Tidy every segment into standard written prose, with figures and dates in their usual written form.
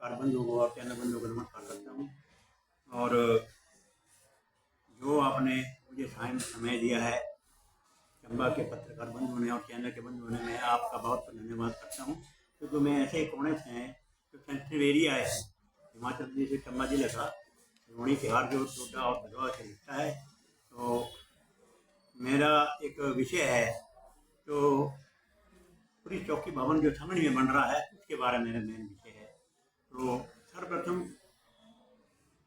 पत्रकार बंधु को और चैनल बंधु को नमस्कार करता हूँ। और जो आपने मुझे समय दिया है चंबा के पत्रकार बंधुओं ने और चैनल के बंधुओं ने, मैं आपका बहुत धन्यवाद करता हूँ। क्योंकि मैं ऐसे कोने से हैं जो सेंसिटिव एरिया है हिमाचल प्रदेश से चंबा जिले का सिरोही तिहाड़ जो टोटा और भदवा से लिखता है। तो मेरा एक विषय है तो पुलिस चौकी भवन जो छमनी में बन रहा है उसके बारे में मेरा मेन विषय है। तो सर्वप्रथम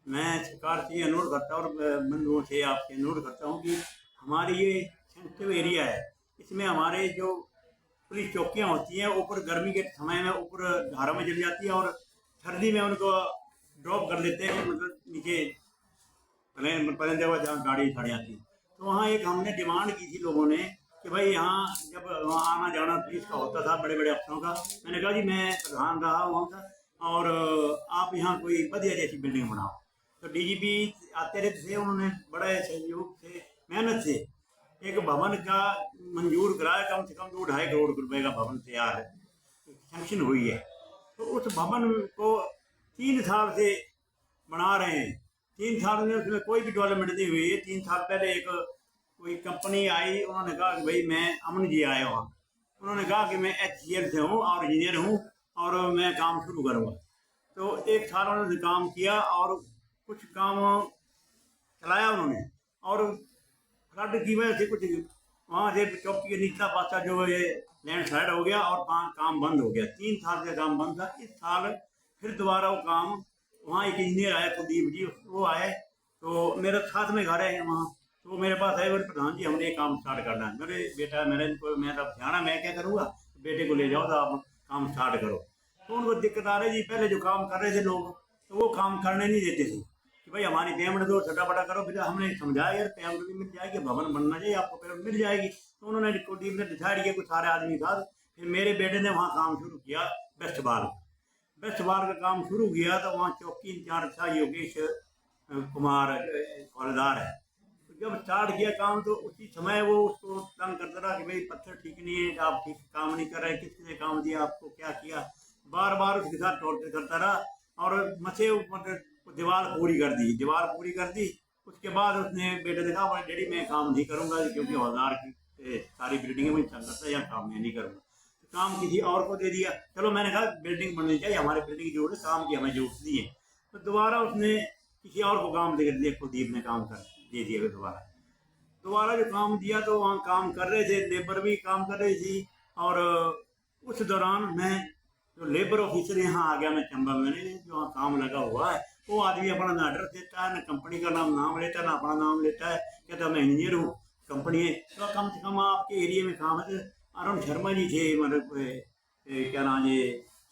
मैं सरकार से अनुरोध करता हूँ और बंधुओं से आपसे अनुरोध करता हूँ कि हमारी ये सेंसिटिव एरिया है, इसमें हमारे जो पुलिस चौकियाँ होती हैं ऊपर गर्मी के समय में ऊपर धारों में जल जाती है और सर्दी में उनको ड्रॉप कर लेते हैं, मतलब नीचे पहले जगह जहाँ गाड़ी खड़ी आती। तो वहाँ एक हमने डिमांड की थी लोगों ने कि भाई यहाँ जब वहाँ आना जाना पुलिस का होता था बड़े बड़े अफसरों का, मैंने कहा जी मैं प्रधान रहा वहाँ का और आप यहाँ कोई बढ़िया जैसी बिल्डिंग बनाओ। तो डीजीपी आते रहते थे, उन्होंने बड़े सहयोग से मेहनत से एक भवन का मंजूर कराया, कम से कम 2-2.5 करोड़ रुपए का भवन तैयार है, सैंक्शन हुई है। तो उस भवन को 3 साल से बना रहे हैं। 3 साल में उसमें कोई भी डेवलपमेंट नहीं हुई है। 3 साल पहले एक कोई कंपनी आई, उन्होंने कहा कि भाई मैं अमन जी आए वहाँ, उन्होंने कहा कि मैं HCL से हूँ और इंजीनियर हूँ और मैं काम शुरू करूँगा। तो 1 साल उन्होंने काम किया और कुछ काम चलाया उन्होंने, और फ्लड की वजह से कुछ वहाँ से चौकी के निचला पासा जो है लैंड स्लाइड हो गया और काम बंद हो गया। 3 साल से काम बंद था। इस साल फिर दोबारा वो काम, वहाँ एक इंजीनियर आया कुलदीप जी, वो आए तो मेरे साथ में घर है वहाँ, तो वो मेरे पास आए, बोले प्रधान जी हमने काम स्टार्ट करना है। मेरे बेटा मेरा ध्यान मैं क्या करूँगा, बेटे को ले जाओ तो आप काम स्टार्ट करो। तो उनको दिक्कत आ रही थी, पहले जो काम कर रहे थे लोग तो वो काम करने नहीं देते थे कि भाई हमारी पेमेंट दो छोटा बड़ा करो। फिर हमने समझाया यार पेमेंट भी मिल जाएगी, भवन बनना चाहिए, आपको पेमेंट मिल जाएगी। तो उन्होंने टीम ने डिसाइड किया, कुछ सारे आदमी था, फिर मेरे बेटे ने वहाँ काम शुरू किया वेस्ट बार का काम शुरू किया। तो वहाँ चौकी इंचार्ज था योगेश कुमार हौलदार है। तो जब स्टार्ट किया काम तो उसी समय वो उसको तंग करता रहा कि भाई पत्थर ठीक नहीं है, आप ठीक काम नहीं कर रहे, किसने काम दिया आपको, क्या किया, बार बार उसके साथ टॉर्चर करता रहा और मचे मतलब दीवार पूरी कर दी। उसके बाद उसने बेटे ने कहा डैडी मैं काम नहीं करूंगा क्योंकि हौलदार की सारी बिल्डिंगें में चल करता है, यहाँ काम मैं नहीं करूंगा। तो काम किसी और को दे दिया। चलो मैंने कहा बिल्डिंग बननी चाहिए, हमारी बिल्डिंग की जरूरत है, काम की हमें जरूरत नहीं है। तो दोबारा उसने किसी और को काम दे दिया, कुलदीप ने काम कर दे दिया। दोबारा जो काम दिया तो वहाँ काम कर रहे थे, लेबर भी काम कर रही थी। और उस दौरान मैं जो लेबर ऑफिसर यहाँ आ गया, मैं चंबा में जो वहाँ काम लगा हुआ है, वो आदमी अपना ना एड्रेस देता है, ना कंपनी का नाम लेता है, ना अपना नाम लेता है, कहता मैं इंजीनियर हूँ कंपनी है। तो कम से कम आपके एरिया में काम है। अरुण शर्मा जी थे, मतलब क्या नाम है,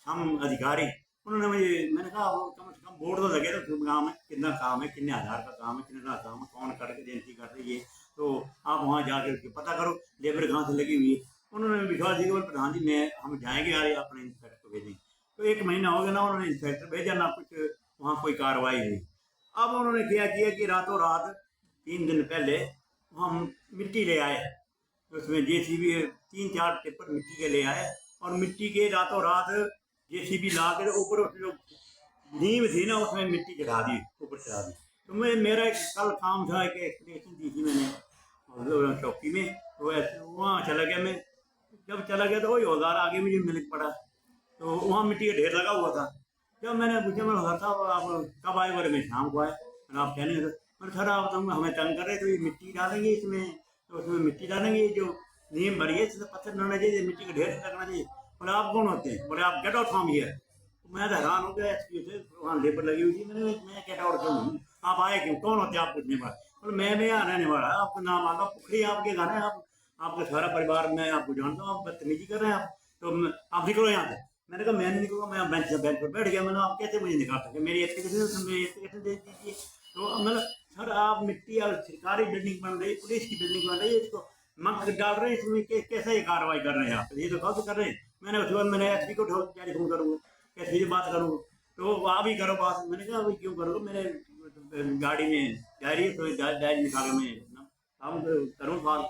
श्याम अधिकारी, उन्होंने मैंने कहा कम से कम बोर्ड तो लगे तो काम है, कितना काम है, कितने आधार का काम है, कितना काम है, कौन करके एजेंसी कर रही है, तो आप वहाँ जाकर पता करो लेबर कहाँ से लगी हुई है। उन्होंने विश्वास दिया, बोले प्रधान जी हम जाएंगे यार, अपने इंस्पेक्टर को भेजेंगे। तो 1 महीना हो गया ना, उन्होंने इंस्पेक्टर भेजा ना कुछ वहाँ कोई कार्रवाई हुई। अब उन्होंने क्या किया कि रातों रात 3 दिन पहले हम मिट्टी ले आए, उसमें जेसीबी 3-4 टिप्पर मिट्टी के ले आए और मिट्टी के रातों रात जेसीबी ला कर ऊपर जो नींव थी ना उसमें मिट्टी चढ़ा दी, ऊपर चढ़ा दी। तो मेरा एक कल काम था, एक एक्सप्लेनेशन दी थी मैंने मतलब चौकी में, तो वहाँ चला गया मैं। जब चला गया तो वही औजार आगे मुझे मिल पड़ा, तो वहाँ मिट्टी का ढेर लगा हुआ था। जब मैंने पूछा, मैं हर साहब आप कब आए, बोले मैं शाम को आए। मैंने आप कहने मैंने सर आप तुम हमें तंग कर रहे, तो ये मिट्टी डालेंगे इसमें, तो उसमें मिट्टी डालेंगे, जो नीम भरी है इसमें पत्थर डालना चाहिए, मिट्टी का ढेर लगना चाहिए। बोले आप कौन होते हैं, बोले आप गेट आउट फ्रॉम हियर। मैं तो हैरान हो गया, से वहाँ लेबर लगी हुई थी। मैं गेट आउट क्यों हूँ, आप आए क्यों, कौन होते हैं आप पूछने वाले। बोले मैं यहाँ रहने वाला, आपका नाम आगा पुखड़ी आपके घर है, आप आपका सारा परिवार मैं आपको जानता हूँ, आप बदतमीजी कर रहे हैं आप, तो आप निकलो यहाँ से। मैंने कहा मैं नहीं निकलूंगा, मैं बेंच पर बैठ गया। मैंने आप कैसे मुझे निकाल सके, मेरी एप्लीकेशन दे दीजिए। तो मतलब सर आप मिट्टी और सरकारी बिल्डिंग बन रही, पुलिस की बिल्डिंग बन रही है, इसको मग डाल रहे हैं इसमें, कैसे ये कार्रवाई कर रहे हैं आप, ये तो गलत कर रहे हैं। मैंने उसके बाद मैंने एसपी को टेलीफोन करूँगा, कैसे ये बात करूँगा, तो आप ही करो बात। मैंने कहा भाई क्यों करो, मेरे गाड़ी में डायरी, तो डायरी निकालो, मैं काम करूँ।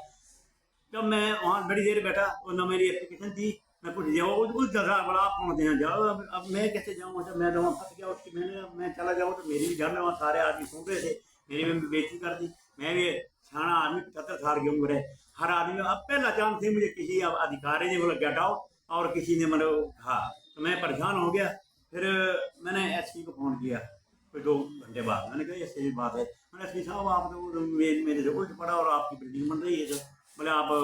जब मैं वहाँ बड़ी देर बैठा और न मेरी एप्लीकेशन थी, मैं कुछ जाओ उस दशा बोला आप कौन थे जाओ, अब मैं कैसे जाऊँ, जब मैं वहाँ फंस गया उसकी, मैं चला जाऊँ तो मेरी भी घर में वहाँ सारे आदमी सुन रहे थे, मेरी भी बेइज्जती कर दी। मैं भी सियाना आदमी 75 साल की उम्र है, हर आदमी अब पहला चांस थी मुझे, किसी अब अधिकारी ने बोला गेट आउट, और किसी ने मतलब कहा, तो मैं परेशान हो गया। फिर मैंने एसपी को फ़ोन किया, फिर 2 घंटे बाद मैंने कहा ये सही बात है, मैंने एसपी साहब आप तो मेरे से उल्ट पड़ा और आपकी बिल्डिंग बन रही है, तो बोले आप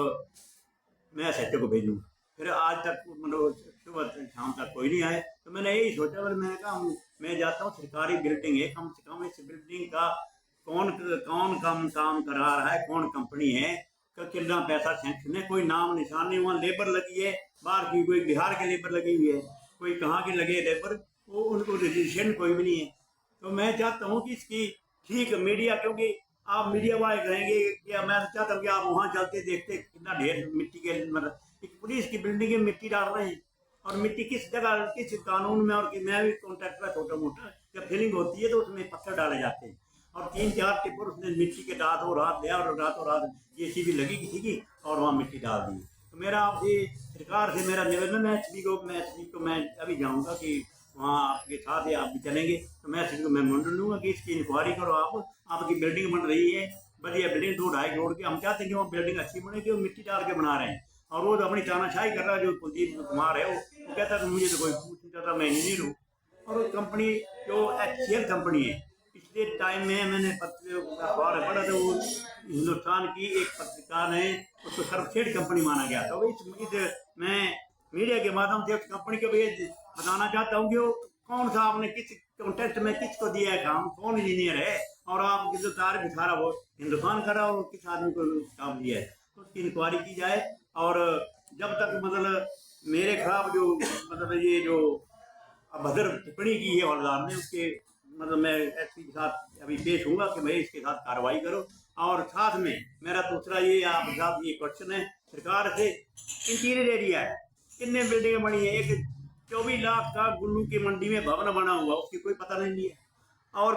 मैं एसएचओ को भेजूँ। फिर आज तक मतलब सुबह से शाम तक कोई नहीं आए, तो मैंने यही सोचा, फिर मैंने कहा मैं जाता हूँ, सरकारी बिल्डिंग है, कम से कम इस बिल्डिंग का कौन कौन काम करा रहा है, कौन कंपनी है, कितना पैसा सेंक्शन है, कोई नाम निशान नहीं, वहाँ लेबर लगी है बाहर की, कोई बिहार के लेबर लगी हुई है, कोई कहाँ की लगे लेबर, वो उनको रजिस्ट्रेशन कोई भी नहीं है। तो मैं चाहता हूँ कि इसकी ठीक मीडिया, क्योंकि आप मीडिया वाले कहेंगे कि मैं चाहता हूँ कि आप वहाँ चलते देखते कितना ढेर मिट्टी के, मतलब एक पुलिस की बिल्डिंग में मिट्टी डाल रहे हैं, और मिट्टी किस जगह किस कानून में, और कि मैं भी कॉन्ट्रैक्टर छोटा मोटा, जब फिलिंग होती है तो उसमें पत्थर डाले जाते हैं, और 3-4 टिप्पर उसने मिट्टी के रातों रात लिया, और रातों रात जेसीबी लगी किसी की और वहाँ मिट्टी डाल दी। तो मेरा आपसे सरकार से मेरा निवेदन है, एसपी को मैं अभी जाऊँगा कि वहाँ आपके साथ है, आप भी चलेंगे, तो मैं एसपी को मैं मंडल लूँगा कि इसकी इंक्वायरी करो आप, आपकी बिल्डिंग बन रही है बढ़िया बिल्डिंग 2-2.5 करोड़ की, हम चाहते हैं कि वो बिल्डिंग अच्छी बने, कि वो मिट्टी डाल के बना रहे हैं, और वो तो अपनी तानाशाही कर रहा है, जो कुलदीप कुमार है वो कहता है कि मुझे तो कोई पूछ नहीं करता, मैं इंजीनियर हूँ। और कंपनी जो एचसीएल कंपनी है, पिछले टाइम में मैंने पत्र अखबार में पढ़ा था, वो हिंदुस्तान की एक पत्रिका ने उसको सर्वश्रेष्ठ कंपनी माना गया था। मैं मीडिया के माध्यम से उस कंपनी को भी बताना चाहता हूँ कि वो कौन सा आपने किस कॉन्टेक्ट में किसको दिया है काम, कौन इंजीनियर है, और आप जो तार बिठारा वो हिंदुस्तान करा, और किस आदमी को काम दिया है, तो उसकी इंक्वायरी की जाए। और जब तक मतलब मेरे खिलाफ जो मतलब ये जो अभद्र टिप्पणी की है हवलदार ने, उसके मतलब मैं एसपी के साथ अभी पेश हूँगा कि भाई इसके साथ कार्रवाई करो। और साथ में मेरा दूसरा ये आपके साथ ये क्वेश्चन है सरकार से, इंटीरियर एरिया है, कितने बिल्डिंगें बनी है, एक 24 लाख का गुल्लू की मंडी में भवन बना हुआ, उसकी कोई पता नहीं है, और